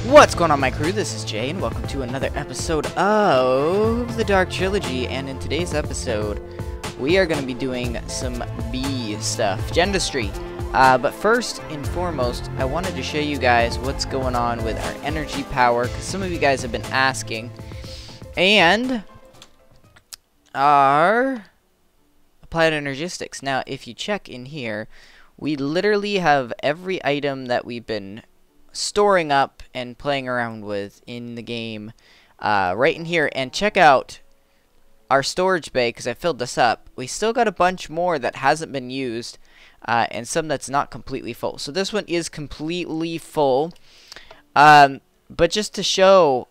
What's going on, my crew? This is Jay, and welcome to another episode of the Dark Trilogy. And in today's episode, we are going to be doing some bee stuff, dentistry. But first and foremost, I wanted to show you guys what's going on with our energy power, because some of you guys have been asking. And our applied energistics. Now, if you check in here, we literally have every item that we've been storing up and playing around with in the game right in here. And check out our storage bay, because I filled this up. We still got a bunch more that hasn't been used, and some that's not completely full. So this one is completely full, but just to show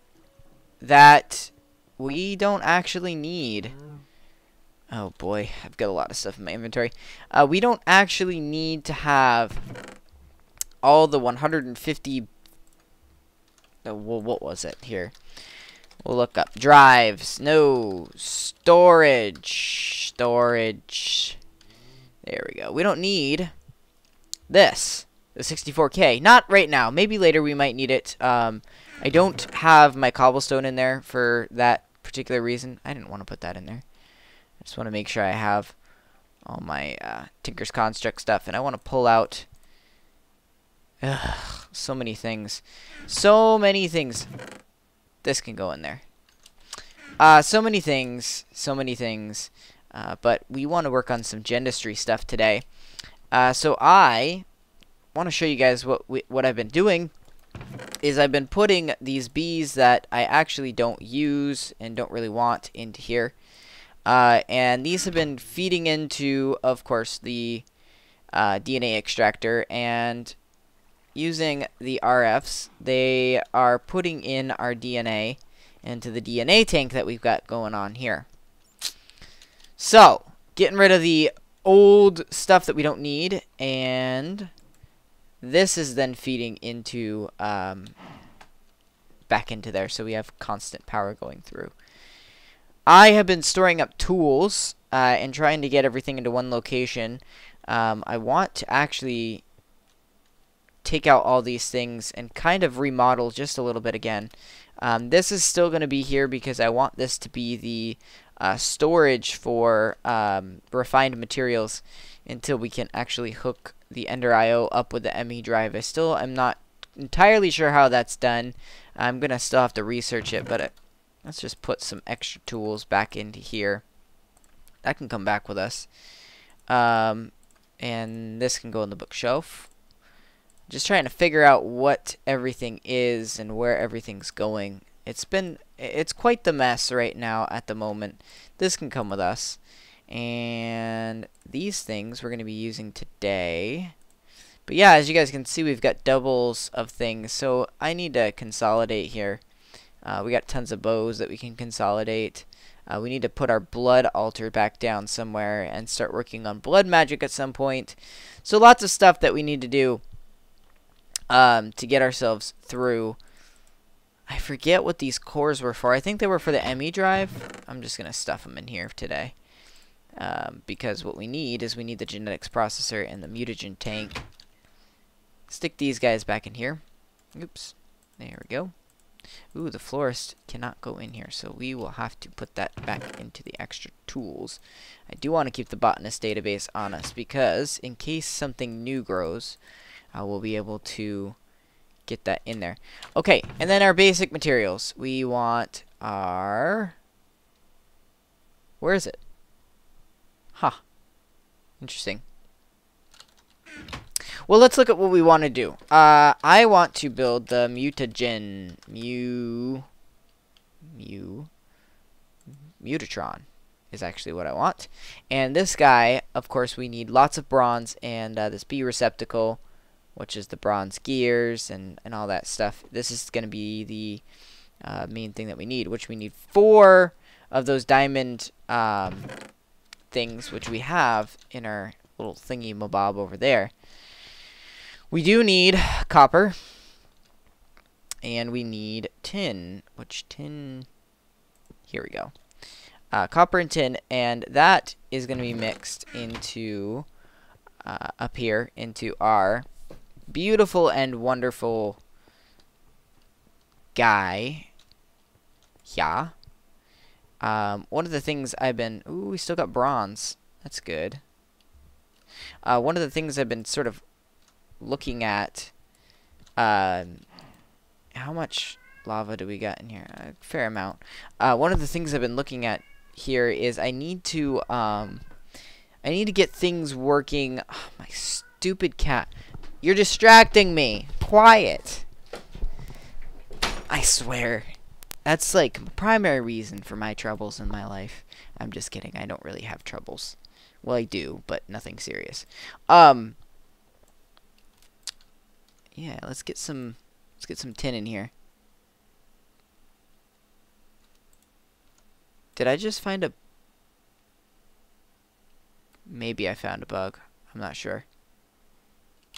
that we don't actually need... Oh boy, I've got a lot of stuff in my inventory. We don't actually need to have all the 150, well, what was it here? We'll look up drives. No, storage. There we go. We don't need this, the 64K. Not right now. Maybe later we might need it. I don't have my cobblestone in there for that particular reason. I didn't want to put that in there. I just want to make sure I have all my Tinker's Construct stuff, and I want to pull out so many things. So many things. This can go in there. So many things. But we want to work on some dentistry stuff today. So I want to show you guys what I've been doing. Is I've been putting these bees that I actually don't use and don't really want into here. And these have been feeding into, of course, the DNA extractor, and using the RFs, they are putting in our DNA into the DNA tank that we've got going on here. So, getting rid of the old stuff that we don't need, and this is then feeding into back into there, so we have constant power going through. I have been storing up tools and trying to get everything into one location. I want to actually take out all these things and kind of remodel just a little bit again. This is still going to be here because I want this to be the storage for refined materials until we can actually hook the Ender IO up with the ME drive. I still am not entirely sure how that's done. I'm going to still have to research it, but let's just put some extra tools back into here. That can come back with us. And this can go in the bookshelf. Just trying to figure out what everything is and where everything's going. It's quite the mess right now at the moment. This can come with us. And these things we're going to be using today. But yeah, as you guys can see, we've got doubles of things. So I need to consolidate here. We got tons of bows that we can consolidate. We need to put our blood altar back down somewhere and start working on blood magic at some point. So lots of stuff that we need to do to get ourselves through. I forget what these cores were for. I think they were for the ME drive. I'm just going to stuff them in here today. Because what we need is we need the genetics processor and the mutagen tank. Stick these guys back in here. Oops. There we go. Ooh, the florist cannot go in here, so we will have to put that back into the extra tools. I do want to keep the botanist database on us, because in case something new grows, we'll be able to get that in there. Okay, and then our basic materials. We want our... Where is it? Huh. Interesting. Well, let's look at what we want to do. I want to build the Mutatron. Mutatron is actually what I want. And this guy, of course, we need lots of bronze and this bee receptacle, which is the bronze gears and all that stuff. This is going to be the main thing that we need, which we need 4 of those diamond things, which we have in our little thingy mabob over there. We do need copper, and we need tin, which tin, here we go. Copper and tin, and that is going to be mixed into, up here, into our beautiful and wonderful guy. Yeah. One of the things I've been... Ooh, we still got bronze. That's good. One of the things I've been sort of looking at... how much lava do we got in here? A fair amount. One of the things I've been looking at here is I need to get things working. Oh, my stupid cat. You're distracting me. Quiet. I swear. That's like primary reason for my troubles in my life. I'm just kidding. I don't really have troubles. Well, I do, but nothing serious. Yeah, let's get some tin in here. Did I just find a... Maybe I found a bug. I'm not sure.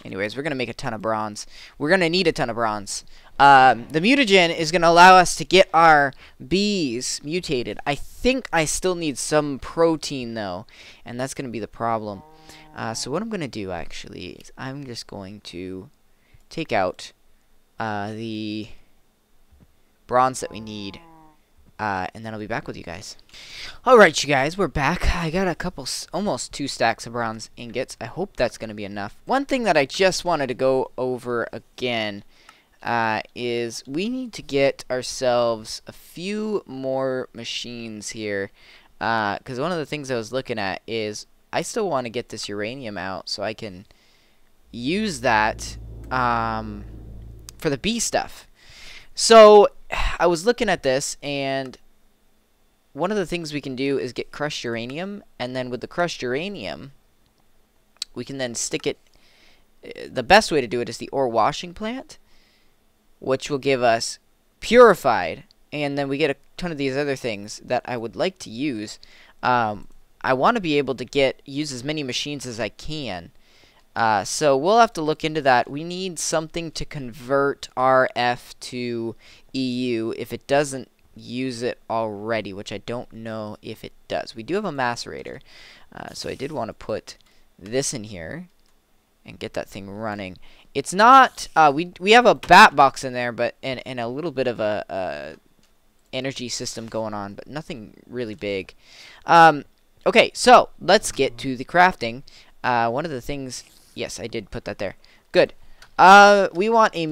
Anyways, we're going to make a ton of bronze. We're going to need a ton of bronze. The mutagen is going to allow us to get our bees mutated. I think I still need some protein, though. And that's going to be the problem. So what I'm going to do, actually, is I'm just going to take out the bronze that we need. And then I'll be back with you guys. Alright, you guys, we're back. I got a couple, almost 2 stacks of bronze ingots. I hope that's going to be enough. One thing that I just wanted to go over again is we need to get ourselves a few more machines here. Because one of the things I was looking at is I still want to get this uranium out so I can use that for the bee stuff. So I was looking at this, and one of the things we can do is get crushed uranium, and then with the crushed uranium, we can then stick it. The best way to do it is the ore washing plant, which will give us purified, and then we get a ton of these other things that I would like to use. I want to be able to use as many machines as I can. So we'll have to look into that. We need something to convert RF to EU if it doesn't use it already, which I don't know if it does. We do have a macerator, so I did want to put this in here and get that thing running. It's not, we have a bat box in there, but and a little bit of a energy system going on, but nothing really big. Okay, so let's get to the crafting. One of the things... Yes, I did put that there. Good. We want a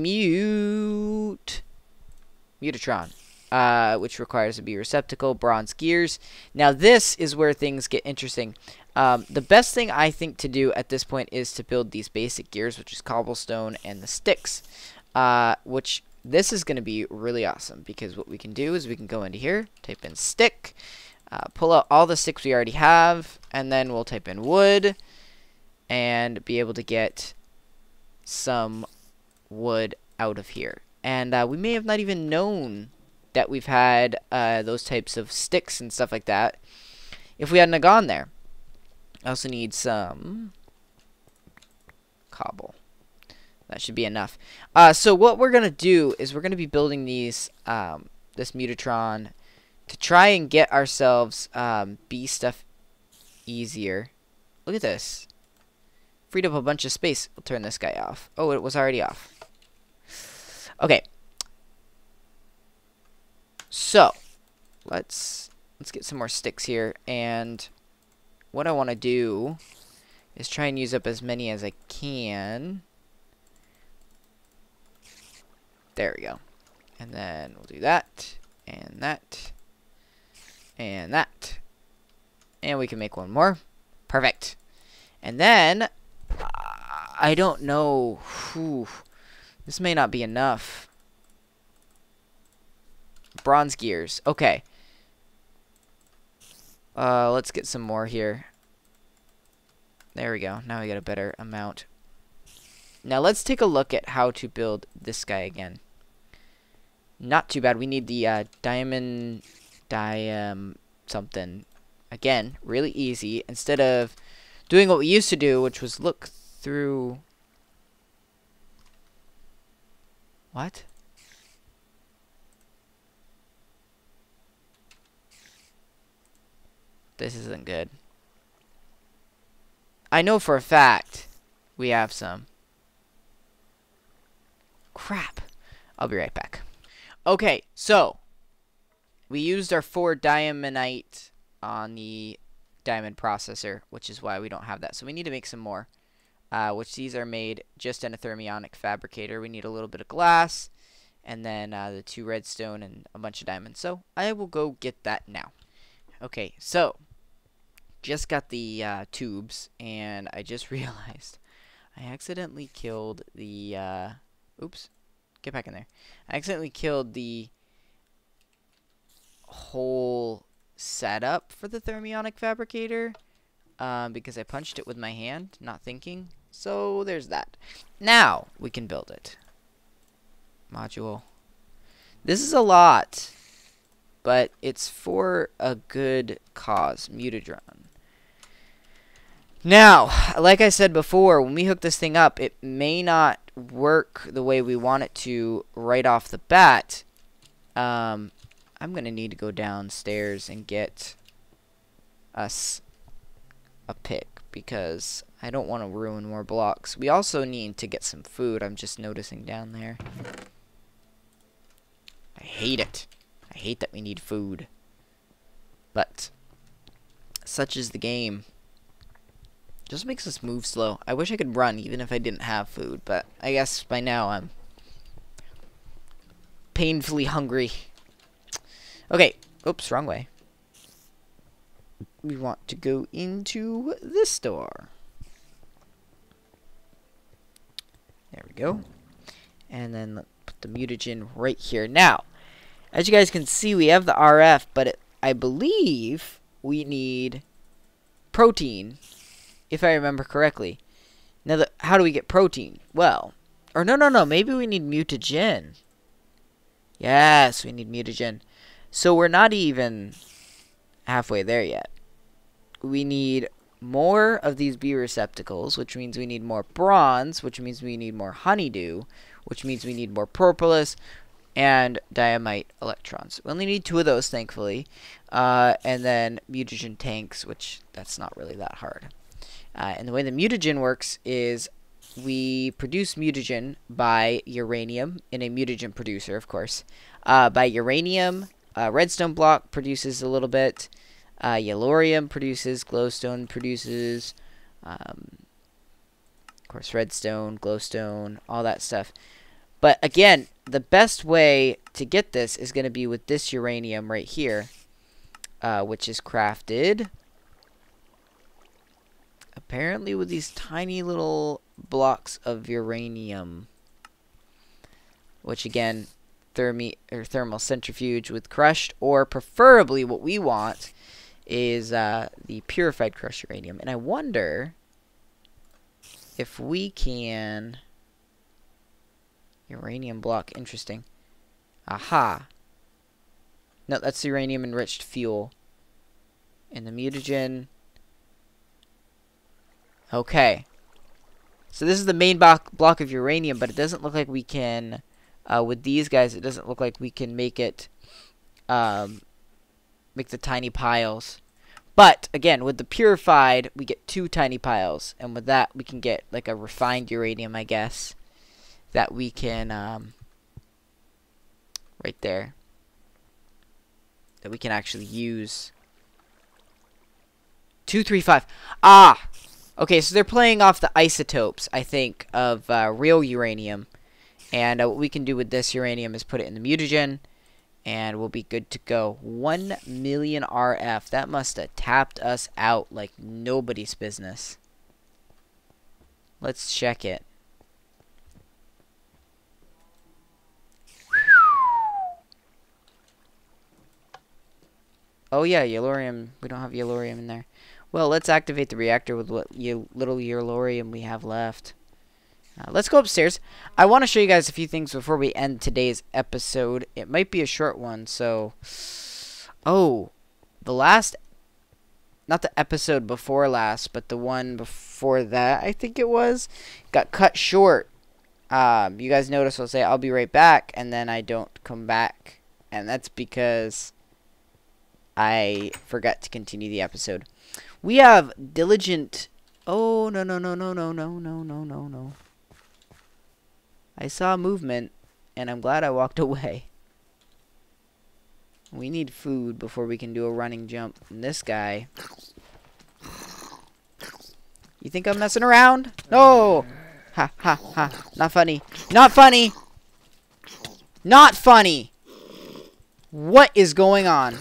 Mutatron, which requires a bee receptacle, bronze gears. Now, this is where things get interesting. The best thing I think to do at this point is to build these basic gears, which is cobblestone and the sticks, which this is going to be really awesome because what we can do is we can go into here, type in stick, pull out all the sticks we already have, and then we'll type in wood, and be able to get some wood out of here. And we may have not even known that we've had those types of sticks and stuff like that if we hadn't have gone there. I also need some cobble. That should be enough. So what we're going to do is we're going to be building these this Mutatron to try and get ourselves bee stuff easier. Look at this. Freed up a bunch of space. We'll turn this guy off. Oh, it was already off. Okay. So, let's get some more sticks here. And what I want to do is try and use up as many as I can. There we go. And then we'll do that, and that, and that. And we can make one more. Perfect. And then... I don't know. Whew. This may not be enough. Bronze gears. Okay. Let's get some more here. There we go. Now we got a better amount. Now let's take a look at how to build this guy again. Not too bad. We need the diamond something. Again, really easy. Instead of doing what we used to do, which was look through... What? This isn't good. I know for a fact we have some. Crap. I'll be right back. Okay, so we used our 4 diamondite on the diamond processor, which is why we don't have that. So we need to make some more, which these are made just in a thermionic fabricator. We need a little bit of glass, and then the 2 redstone and a bunch of diamonds. So I will go get that now. Okay, so just got the tubes, and I just realized I accidentally killed the oops, get back in there. I accidentally killed the whole setup for the thermionic fabricator because I punched it with my hand, not thinking. So there's that. Now we can build it. Module. This is a lot, but it's for a good cause. Mutatron. Now, like I said before, when we hook this thing up, it may not work the way we want it to right off the bat. I'm going to need to go downstairs and get us a pick because I don't want to ruin more blocks. We also need to get some food. I'm just noticing down there. I hate it. I hate that we need food. But such is the game. Just makes us move slow. I wish I could run even if I didn't have food, but I guess by now I'm painfully hungry. Okay. Oops, wrong way. We want to go into this door. There we go. And then let's put the mutagen right here. Now, as you guys can see, we have the RF, but I believe we need protein, if I remember correctly. Now, how do we get protein? Well, or no, maybe we need mutagen. Yes, we need mutagen. So we're not even halfway there yet. We need more of these bee receptacles, which means we need more bronze, which means we need more honeydew, which means we need more propolis, and diamite electrons. We only need 2 of those, thankfully. And then mutagen tanks, which that's not really that hard. And the way the mutagen works is we produce mutagen by uranium in a mutagen producer, of course. By uranium, redstone block produces a little bit. Yellorium produces, glowstone produces, of course, redstone, glowstone, all that stuff. But again, the best way to get this is going to be with this uranium right here, which is crafted apparently with these tiny little blocks of uranium, which again, thermal centrifuge with crushed, or preferably what we want is the purified crushed uranium. And I wonder if we can... Uranium block, interesting. Aha. No, that's uranium enriched fuel. And the mutagen. Okay. So this is the main block of uranium, but it doesn't look like we can, with these guys, it doesn't look like we can make it, make the tiny piles. But, again, with the purified, we get 2 tiny piles. And with that, we can get, like, a refined uranium, I guess, that we can, right there, that we can actually use. 2, 3, 5. Ah! Okay, so they're playing off the isotopes, I think, of real uranium. And what we can do with this uranium is put it in the mutagen, and we'll be good to go. 1 million RF. That must have tapped us out like nobody's business. Let's check it. Oh yeah, yellorium. We don't have yellorium in there. Well, let's activate the reactor with what little yellorium we have left. Let's go upstairs. I want to show you guys a few things before we end today's episode. It might be a short one, so... Oh, the last... Not the episode before last, but the one before that, I think it was, got cut short. You guys notice I'll say, I'll be right back, and then I don't come back. And that's because I forgot to continue the episode. We have diligent... Oh, no. I saw movement, and I'm glad I walked away. We need food before we can do a running jump. And this guy... You think I'm messing around? No! Ha, ha, ha. Not funny. Not funny! Not funny! What is going on?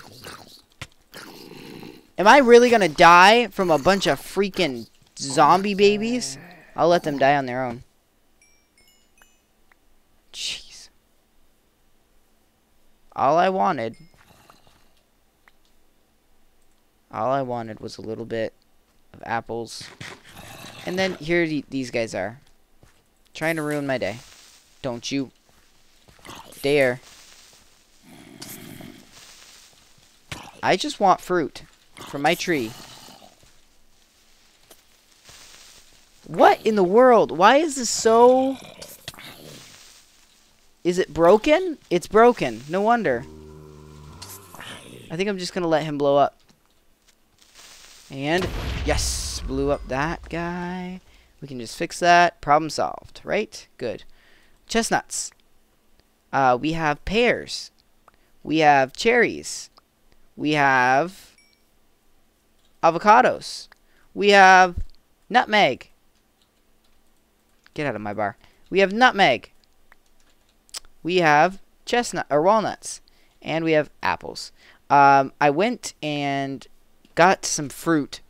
Am I really gonna die from a bunch of freaking zombie babies? I'll let them die on their own. Jeez. All I wanted was a little bit of apples. And then here these guys are. Trying to ruin my day. Don't you dare. I just want fruit from my tree. What in the world? Why is this so... Is it broken? It's broken. No wonder. I think I'm just going to let him blow up. And, yes, blew up that guy. We can just fix that. Problem solved, right? Good. Chestnuts. We have pears. We have cherries. We have avocados. We have nutmeg. Get out of my bar. We have nutmeg. We have chestnut or walnuts. And we have apples. I went and got some fruit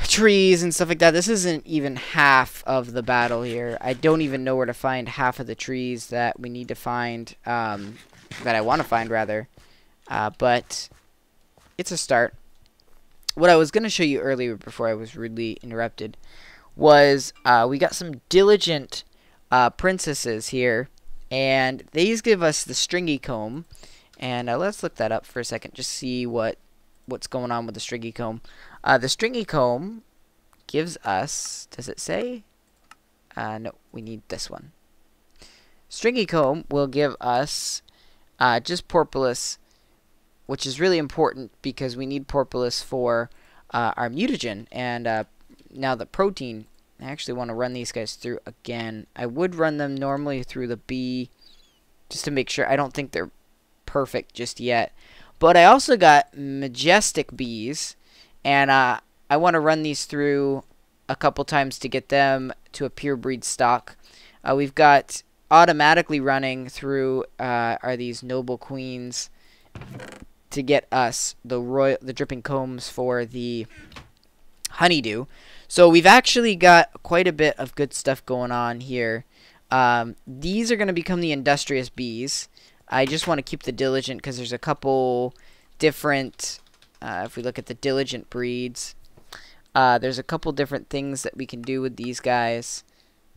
trees and stuff like that. This isn't even half of the battle here. I don't even know where to find half of the trees that we need to find, that I want to find rather, but it's a start. What I was going to show you earlier before I was rudely interrupted was we got some diligent princesses here, and these give us the stringy comb, and let's look that up for a second, just see what's going on with the stringy comb. The stringy comb gives us, does it say? No, we need this one. Stringy comb will give us just porpoise, which is really important because we need porpoise for our mutagen. And now the protein, I actually want to run these guys through again. I would run them normally through the bee just to make sure. I don't think they're perfect just yet. But I also got majestic bees, and I want to run these through a couple times to get them to a pure breed stock. We've got automatically running through are these noble queens to get us the dripping combs for the honeydew. So we've actually got quite a bit of good stuff going on here. These are going to become the industrious bees. I just want to keep the diligent because there's a couple different, if we look at the diligent breeds, there's a couple different things that we can do with these guys.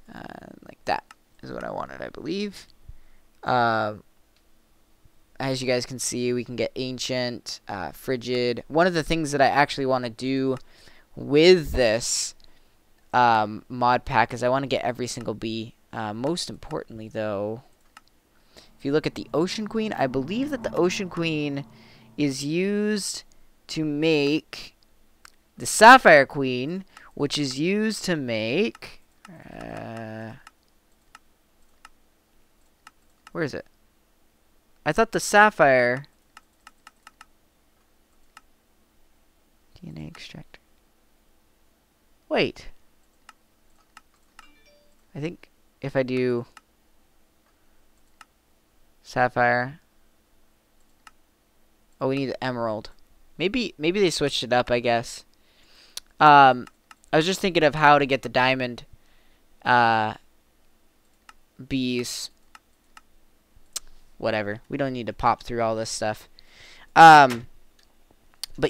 Like that is what I wanted, I believe. As you guys can see, we can get ancient, frigid. One of the things that I actually want to do with this mod pack is I want to get every single bee. Most importantly, though, if you look at the Ocean Queen, I believe that the Ocean Queen is used to make the Sapphire Queen, which is used to make... where is it? I thought the Sapphire... DNA extractor. Wait. I think if I do... Sapphire. Oh, we need the emerald. Maybe they switched it up, I guess. I was just thinking of how to get the diamond bees. Whatever. We don't need to pop through all this stuff. But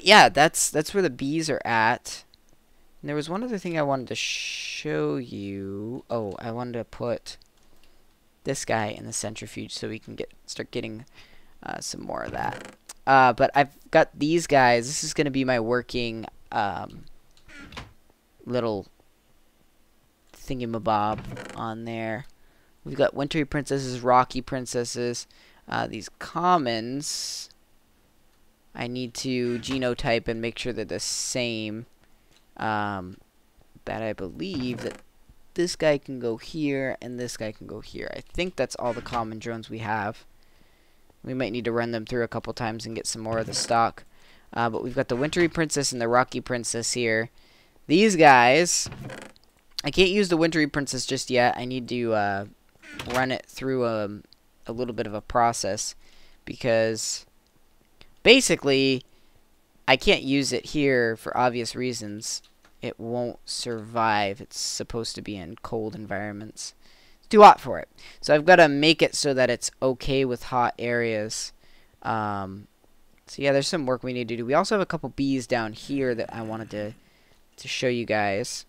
yeah, that's where the bees are at. And there was one other thing I wanted to show you. Oh, I wanted to put this guy in the centrifuge so we can start getting some more of that. But I've got these guys. This is going to be my working little thingamabob on there. We've got wintry princesses, rocky princesses. These commons, I need to genotype and make sure they're the same. That I believe that this guy can go here and this guy can go here. I think that's all the common drones we have. We might need to run them through a couple times and get some more of the stock. But we've got the Wintry Princess and the Rocky Princess here. These guys, I can't use the Wintry Princess just yet. I need to run it through a little bit of a process, because basically I can't use it here for obvious reasons. It won't survive. It's supposed to be in cold environments. It's too hot for it. So I've got to make it so that it's okay with hot areas. So yeah, there's some work we need to do. We also have a couple bees down here that I wanted to show you guys.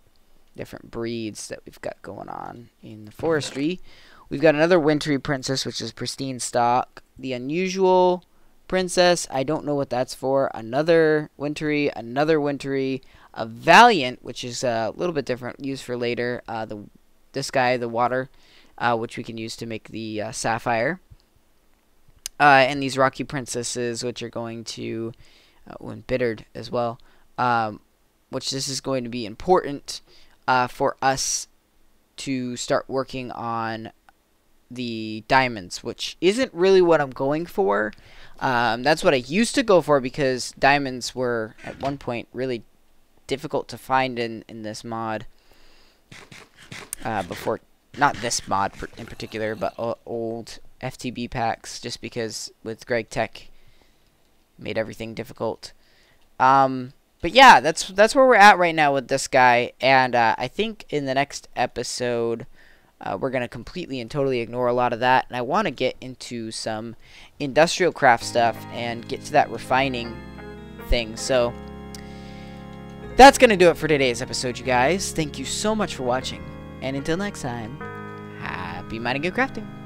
Different breeds that we've got going on in the forestry. We've got another Wintry Princess, which is pristine stock. The Unusual Princess, I don't know what that's for. Another Wintry, a Valiant, which is a little bit different, used for later. This guy, the Water, which we can use to make the Sapphire. And these Rocky Princesses, which are going to, Embittered as well, which this is going to be important for us to start working on the diamonds, which isn't really what I'm going for. That's what I used to go for, because diamonds were at one point really difficult to find in this mod. Before, not this mod in particular, but old FTB packs, just because with Greg Tech made everything difficult. But yeah, that's where we're at right now with this guy, and I think in the next episode we're going to completely and totally ignore a lot of that, and I want to get into some industrial craft stuff and get to that refining thing. So that's going to do it for today's episode, you guys. Thank you so much for watching, and until next time, happy mining and crafting.